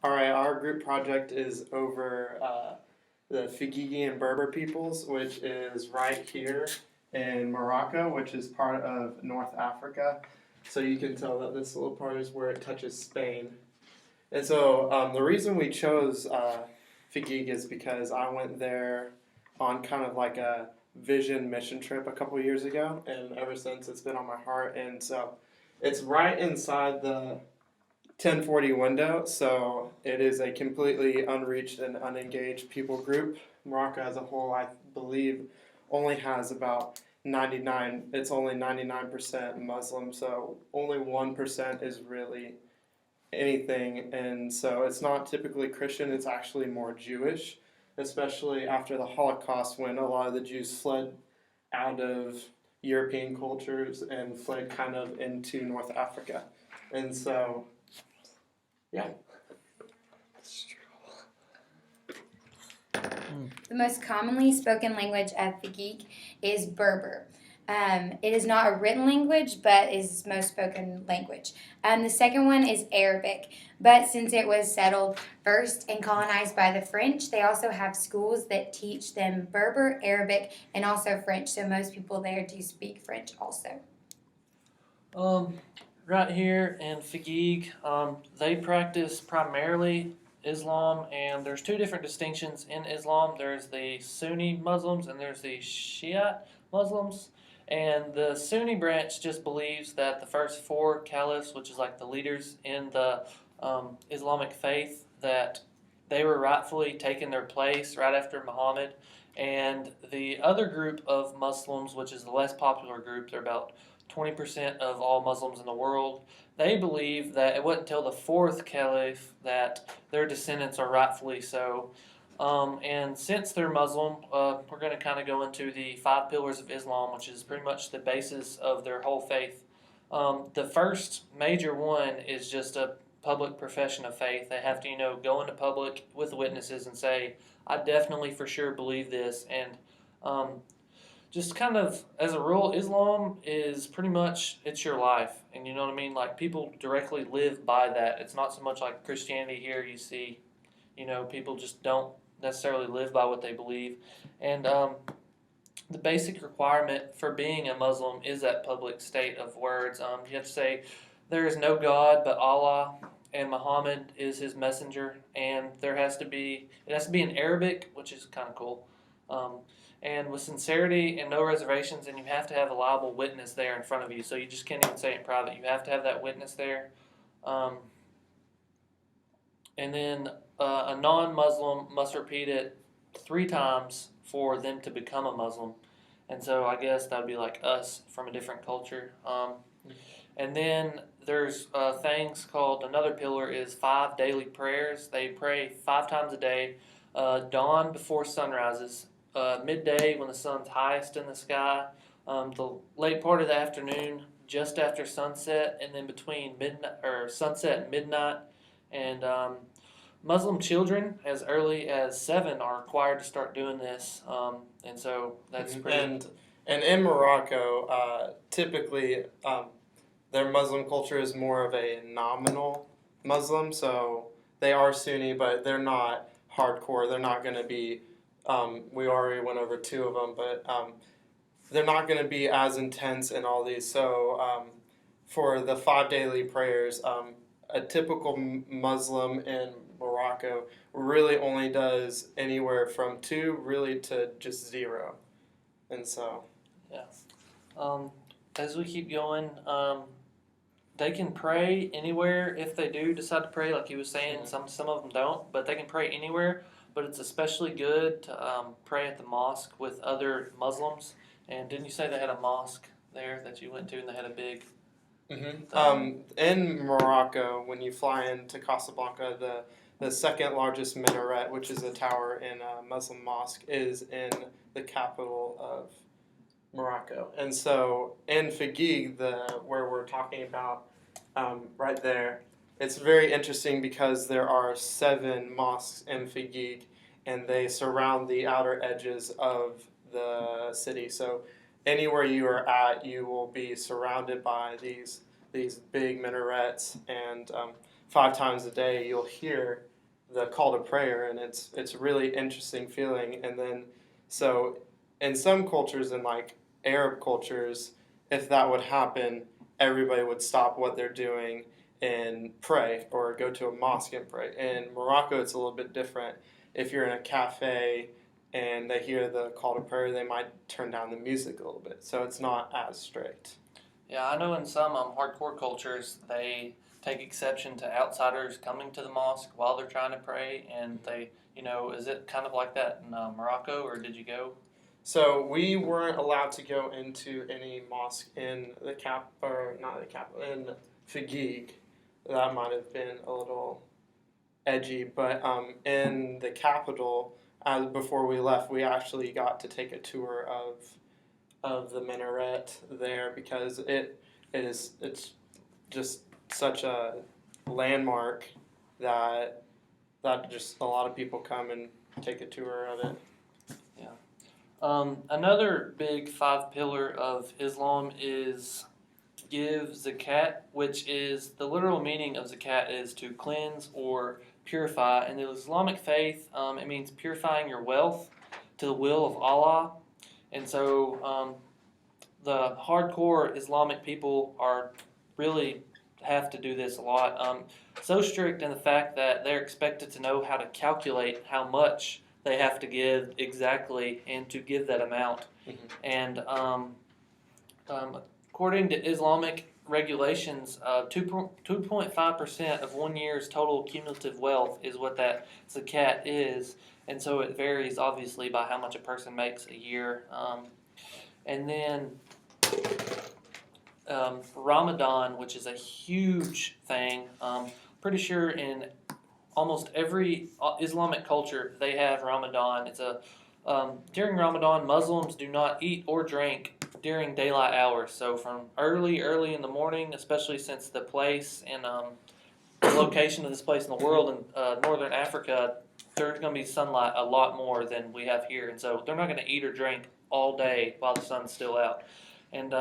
All right, our group project is over the Figuigian Berber peoples, which is right here in Morocco, which is part of North Africa. So you can tell that this little part is where it touches Spain. And so the reason we chose Figuig is because I went there on kind of like a vision mission trip a couple years ago, and ever since it's been on my heart. And so it's right inside the 1040 window, so it is a completely unreached and unengaged people group. Morocco as a whole, I believe, only has about 99, it's only 99% Muslim, so only 1% is really anything, and so it's not typically Christian, it's actually more Jewish, especially after the Holocaust when a lot of the Jews fled out of European cultures and fled kind of into North Africa. And so yeah. The most commonly spoken language at Figuig is Berber. It is not a written language, but is most spoken language. The second one is Arabic, but since it was settled first and colonized by the French, they also have schools that teach them Berber, Arabic, and also French. So most people there do speak French also. Right here in Figuig, they practice primarily Islam, and there's two different distinctions in Islam. There's the Sunni Muslims and there's the Shiite Muslims. And the Sunni branch just believes that the first four caliphs, which is like the leaders in the Islamic faith, that they were rightfully taking their place right after Muhammad. And the other group of Muslims, which is the less popular group, they're about 20% of all Muslims in the world. They believe that it wasn't until the fourth caliph that their descendants are rightfully so. And since they're Muslim, we're going to kind of go into the 5 pillars of Islam, which is pretty much the basis of their whole faith. The first major one is just a public profession of faith. They have to, go into public with witnesses and say, I definitely for sure believe this. And just kind of as a rule, Islam is pretty much it's your life, and you know what I mean. Like people directly live by that. It's not so much like Christianity here. You see, people just don't necessarily live by what they believe, and the basic requirement for being a Muslim is that public state of words. You have to say there is no God but Allah, and Muhammad is his messenger, and it has to be in Arabic, which is kind of cool. And with sincerity and no reservations, and you have to have a liable witness there in front of you. So you just can't even say it in private. You have to have that witness there. And then a non-Muslim must repeat it 3 times for them to become a Muslim. And so I guess that would be like us from a different culture. And then there's things called, another pillar is 5 daily prayers. They pray 5 times a day, dawn before sun rises, midday when the sun's highest in the sky, the late part of the afternoon just after sunset, and then between midnight or sunset and midnight. And Muslim children as early as 7 are required to start doing this, and so that's pretty. And in Morocco, typically their Muslim culture is more of a nominal Muslim, so they are Sunni, but they're not hardcore. They're not going to be. We already went over 2 of them, but they're not going to be as intense in all these. So for the 5 daily prayers, a typical Muslim in Morocco really only does anywhere from 2 really to just 0. And so yeah. As we keep going, they can pray anywhere if they do decide to pray, like he was saying. Some of them don't, but they can pray anywhere. But it's especially good to pray at the mosque with other Muslims. And didn't you say they had a mosque there that you went to, and they had a big? In Morocco, when you fly into Casablanca, the second largest minaret, which is a tower in a Muslim mosque, is in the capital of Morocco. And so in Figuig, where we're talking about right there, it's very interesting because there are 7 mosques in Figuig, and they surround the outer edges of the city. So anywhere you are at, you will be surrounded by these big minarets. And 5 times a day you'll hear the call to prayer, and it's a really interesting feeling. And then so in some cultures, in like Arab cultures, if that would happen, everybody would stop what they're doing and pray or go to a mosque and pray. In Morocco, it's a little bit different. If you're in a cafe and they hear the call to prayer, they might turn down the music a little bit. So it's not as strict. Yeah, I know in some hardcore cultures they take exception to outsiders coming to the mosque while they're trying to pray, and they, is it kind of like that in Morocco, or did you go? So we weren't allowed to go into any mosque in the in Figuig. That might have been a little edgy, but in the capital, before we left, we actually got to take a tour of the minaret there because it's just such a landmark that just a lot of people come and take a tour of it. Another big 5 pillar of Islam is give zakat, which is the literal meaning of zakat is to cleanse or purify. In the Islamic faith, it means purifying your wealth to the will of Allah. And so the hardcore Islamic people are really have to do this a lot. So strict in the fact that they're expected to know how to calculate how much they have to give exactly and to give that amount. Mm-hmm. And according to Islamic regulations, 2.5% of 1 year's total cumulative wealth is what that zakat is. And so it varies obviously by how much a person makes a year. And then Ramadan, which is a huge thing. Pretty sure in almost every Islamic culture they have Ramadan. It's during Ramadan, Muslims do not eat or drink during daylight hours. So from early in the morning, especially since the place and the location of this place in the world in northern Africa, there's going to be sunlight a lot more than we have here, and so they're not going to eat or drink all day while the sun's still out. And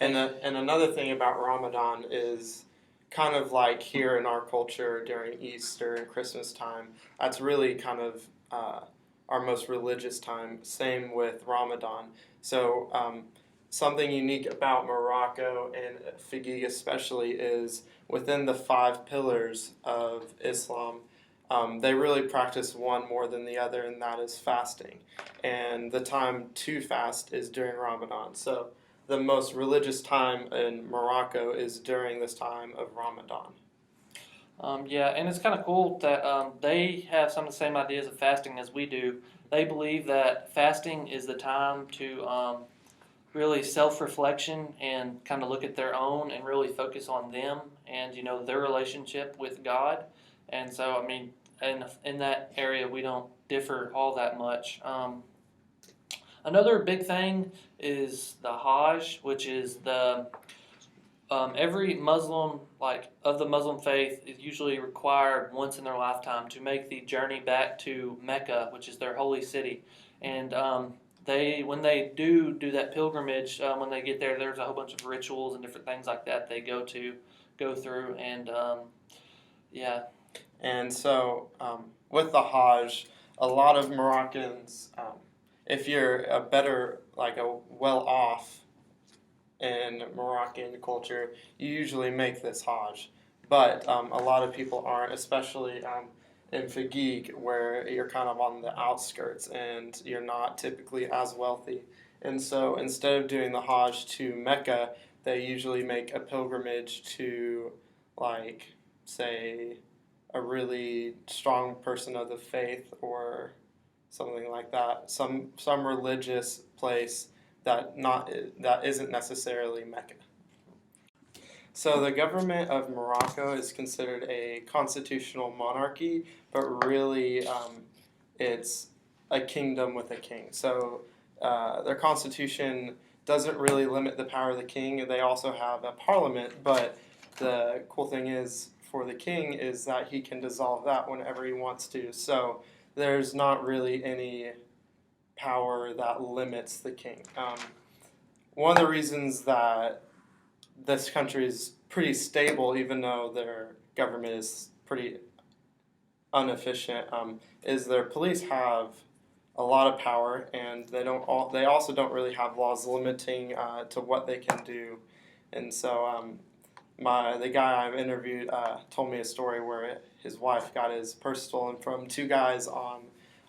another thing about Ramadan is kind of like here in our culture during Easter and Christmas time. That's really kind of our most religious time. Same with Ramadan. So something unique about Morocco and Figuig especially is within the 5 pillars of Islam, they really practice one more than the other, and that is fasting. And the time to fast is during Ramadan. So the most religious time in Morocco is during this time of Ramadan. Yeah, and it's kind of cool that they have some of the same ideas of fasting as we do. They believe that fasting is the time to really self-reflection and kind of look at their own and really focus on them and their relationship with God. And so, I mean, in that area, we don't differ all that much. Another big thing is the Hajj, which is the every Muslim, of the Muslim faith, is usually required once in their lifetime to make the journey back to Mecca, which is their holy city. And when they do that pilgrimage, when they get there, there's a whole bunch of rituals and different things like that they go through, and yeah. And so with the Hajj, a lot of Moroccans, if you're a well-off in Moroccan culture, you usually make this Hajj. But a lot of people aren't, especially in Figuig, where you're kind of on the outskirts and you're not typically as wealthy. And so instead of doing the Hajj to Mecca, they usually make a pilgrimage to, say, a really strong person of the faith or something like that, some religious place that isn't necessarily Mecca. So the government of Morocco is considered a constitutional monarchy, but really it's a kingdom with a king. So their constitution doesn't really limit the power of the king. They also have a parliament, but the cool thing is for the king is that he can dissolve that whenever he wants to. So there's not really any power that limits the king. One of the reasons that this country is pretty stable, even though they're government is pretty inefficient, is their police have a lot of power, and they also don't really have laws limiting to what they can do. And so the guy I interviewed told me a story where his wife got his purse stolen from two guys on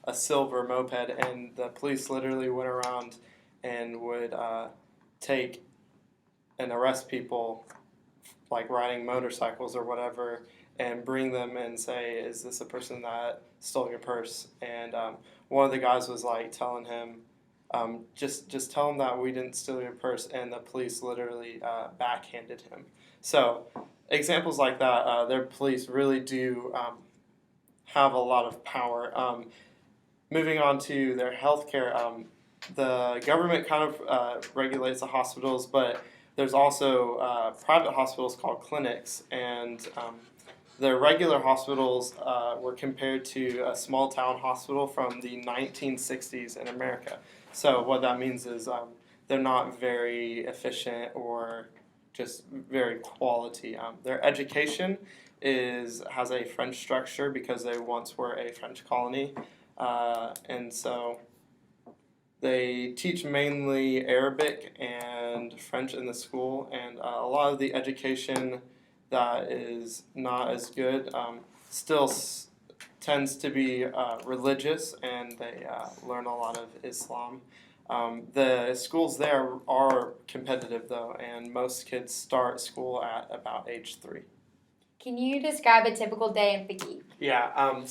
a silver moped, and the police literally went around and would take and arrest people like riding motorcycles or whatever, and bring them and say, "Is this a person that stole your purse?" And one of the guys was like telling him, just tell him that we didn't steal your purse, and the police literally backhanded him. So examples like that, their police really do have a lot of power. Moving on to their healthcare, the government kind of regulates the hospitals, but there's also private hospitals called clinics, and the regular hospitals were compared to a small town hospital from the 1960s in America. So what that means is they're not very efficient or just very quality. Their education has a French structure because they once were a French colony, and so they teach mainly Arabic and French in the school, and a lot of the education that is not as good still tends to be religious, and they learn a lot of Islam. The schools there are competitive, though, and most kids start school at about age 3. Can you describe a typical day in Figuig? Yeah,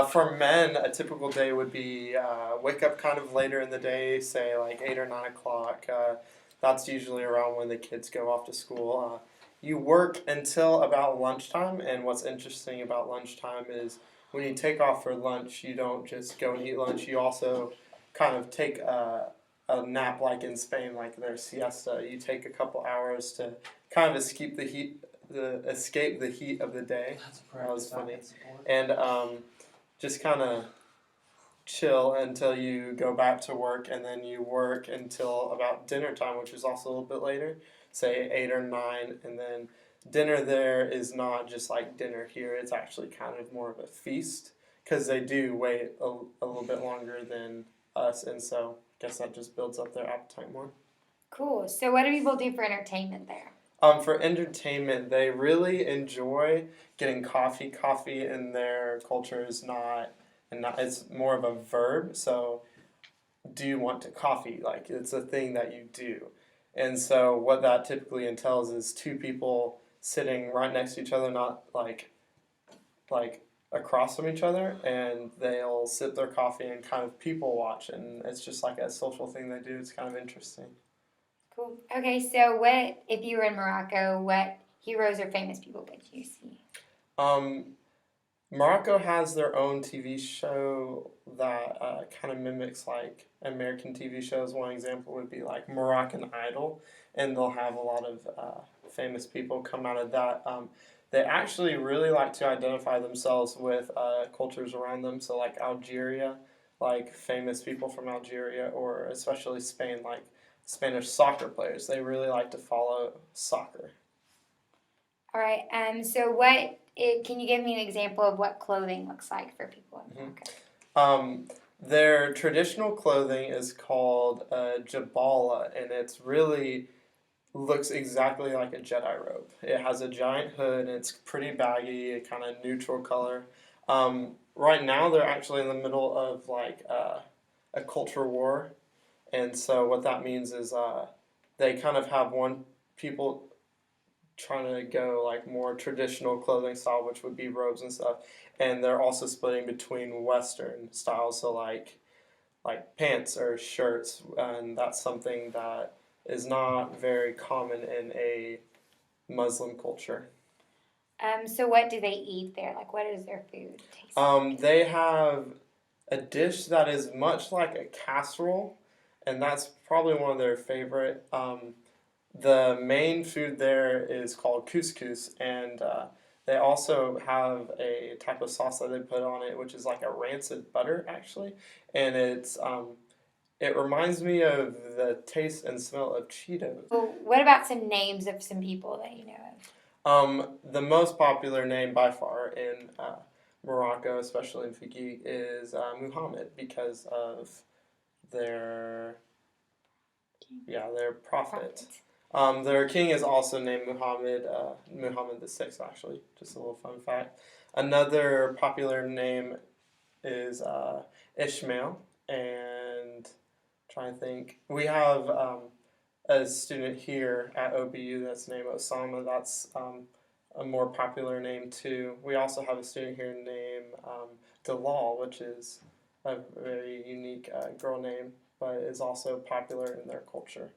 for men, a typical day would be wake up kind of later in the day, say like 8 or 9 o'clock. That's usually around when the kids go off to school. You work until about lunchtime, and what's interesting about lunchtime is when you take off for lunch, you don't just go and eat lunch. You also kind of take a nap, like in Spain, like their siesta. You take a couple hours to kind of escape the heat of the day. That was funny. And just kind of chill until you go back to work, and then you work until about dinner time, which is also a little bit later, say 8 or 9, and then dinner there is not just like dinner here. It's actually kind of more of a feast because they do wait a little bit longer than us, and so I guess that just builds up their appetite more. Cool. So what do people do for entertainment there? For entertainment, they really enjoy getting coffee. Coffee in their culture is it's more of a verb. So, do you want to coffee? Like, it's a thing that you do. And so what that typically entails is two people sitting right next to each other, not like across from each other, and they'll sip their coffee and kind of people watch, and it's just like a social thing they do. It's kind of interesting. Cool. Okay, so what, if you were in Morocco, what heroes or famous people would you see? Morocco has their own TV show that kind of mimics like American TV shows. One example would be like Moroccan Idol, and they'll have a lot of famous people come out of that. They actually really like to identify themselves with cultures around them. So like Algeria, like famous people from Algeria, or especially Spain, like Spanish soccer players. They really like to follow soccer. All right. So can you give me an example of what clothing looks like for people in Morocco? Their traditional clothing is called jabala, and it's really looks exactly like a Jedi robe. It has a giant hood, and it's pretty baggy, a kind of neutral color. Right now, they're actually in the middle of like a culture war, and so what that means is they kind of have people trying to go like more traditional clothing style, which would be robes and stuff, and they're also splitting between Western styles, so like pants or shirts, and that's something that is not very common in a Muslim culture. So what do they eat there? Like, what is their food taste like? They have a dish that is much like a casserole, and that's probably one of their favorite. The main food there is called couscous, and they also have a type of sauce that they put on it, which is like a rancid butter, actually, and it reminds me of the taste and smell of Cheetos. Well, what about some names of some people that you know The most popular name by far in Morocco, especially in Figuig, is Muhammad because of their prophet. Their king is also named Muhammad, Muhammad the Sixth, actually. Just a little fun fact. Another popular name is Ishmael, and trying to think, we have a student here at OBU that's named Osama. That's a more popular name too. We also have a student here named Dalal, which is a very unique girl name, but is also popular in their culture.